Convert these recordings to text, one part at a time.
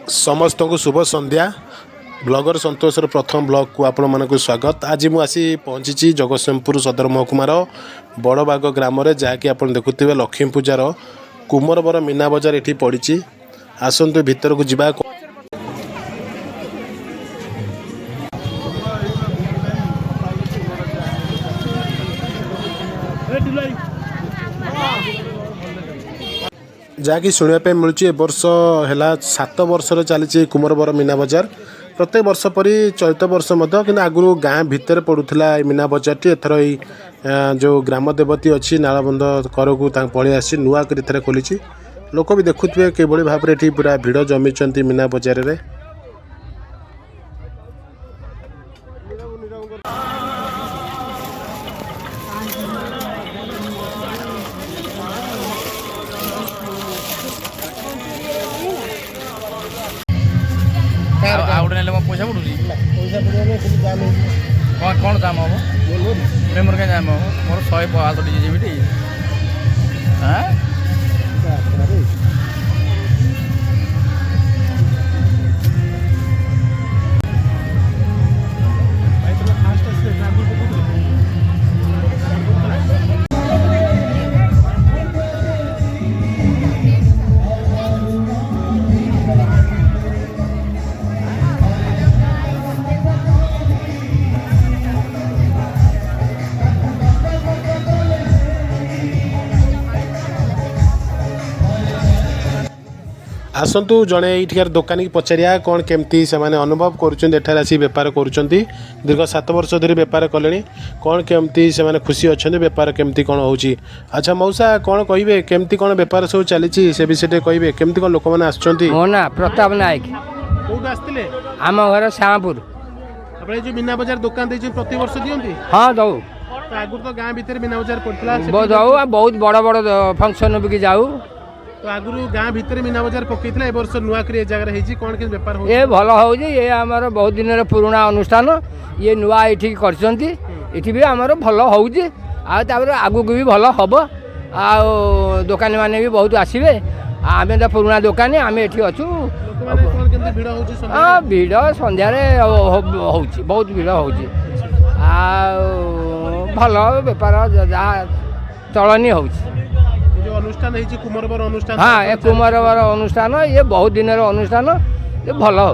समस्त को शुभ संध्या। ब्लॉगर संतोषर प्रथम ब्लॉग को आपण मानक स्वागत। आज मुझे आसी पहुँची जगतसिंहपुर सदर महकुमार बड़बाग ग्राम जहाँकि आप देखुवे लक्ष्मी पूजार कुमरबर मीना बजार ये पड़ी। आसतु भीतर को जीवा। जहाँकि शुणापी मिलूँ ए वर्ष है 7 वर्ष चली कुमरबर मीना बजार। प्रत्येक वर्ष परी चलित वर्ष कि आगु गाँ भितर पड़ूला मीना बजार टी एथर जो ग्राम देवती अच्छी नालबंध कर को पलि आसी नुआ कर खोली। लोक भी देखुए कि भाव में पूरा भिड़ जमी मीना बजार में। पैसा पड़ू कौन दाम हम मेमोर क्या दाम हम मोर 165 जीबी आसतु जड़े ये दुकानी पचारिया कौन केमती से अनुभव कर बेपार कर दीर्घ 7 वर्ष धरी बेपार कले कौन केमती से खुशी अच्छा बेपार केमती कौन हो। अच्छा मौसा कौन कहे केमती कौन बेपार सब चली से विषय कहे केमती कौन लोक मैंने आसुँच। मो ना प्रताप नायक आसते आम घर श्यामपुर जो मीना बजार दुकान दे प्रति वर्ष दिखती। हाँ दौ आगु तो गाँ भीतर मीना बजार पड़ता दौ बहुत बड़ बड़ फंक्शन भी जाऊ। तो आगु गाँ भीतर मीना बजार पकईला ए वर्ष नुआ कर जगह कौन के बेपार हो। ये भल हो ये आमर बहुत दिन पुराना अनुष्ठान ये नुआ ये कर भी आमर भल हो आगू भी भल हम आ दुकानी मैंने भी बहुत आसवे आम तो पुराना दुकानी आम ये अच्छू। हाँ भिड़ सन्धार हो बहुत भिड़ हो भल बेपार जहाँ चलनी हो। अनुष्ठान कुमरबर अनुष्ठान। हाँ ये कुमरबर अनुष्ठान ये बहुत दिन अनुष्ठान ये भल हो।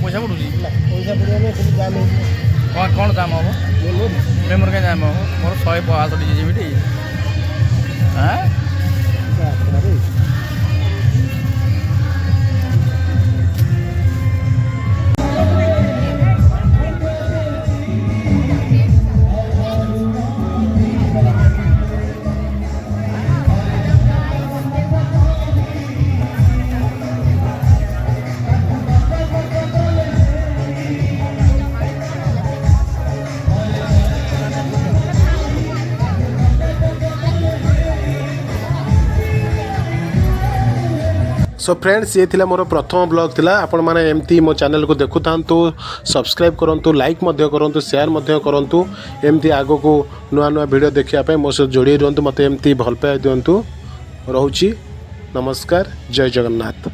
पैसा पड़ू कौन दाम हम मेमोर क्या दाम हम मोर 165 जीबी सो फ्रेंड्स ये थिला मोर प्रथम ब्लॉग थिला। आपण माने एमती मो चैनल को देखु थांतु सब्सक्राइब करंतु लाइक मध्य करंतु शेयर मध्य करंतु एमती आगो को नुआ नुआ वीडियो देखिया पे मो से जोड़ी रहंतु मते एमती भल पाए दियंतु। रहउची नमस्कार जय जगन्नाथ।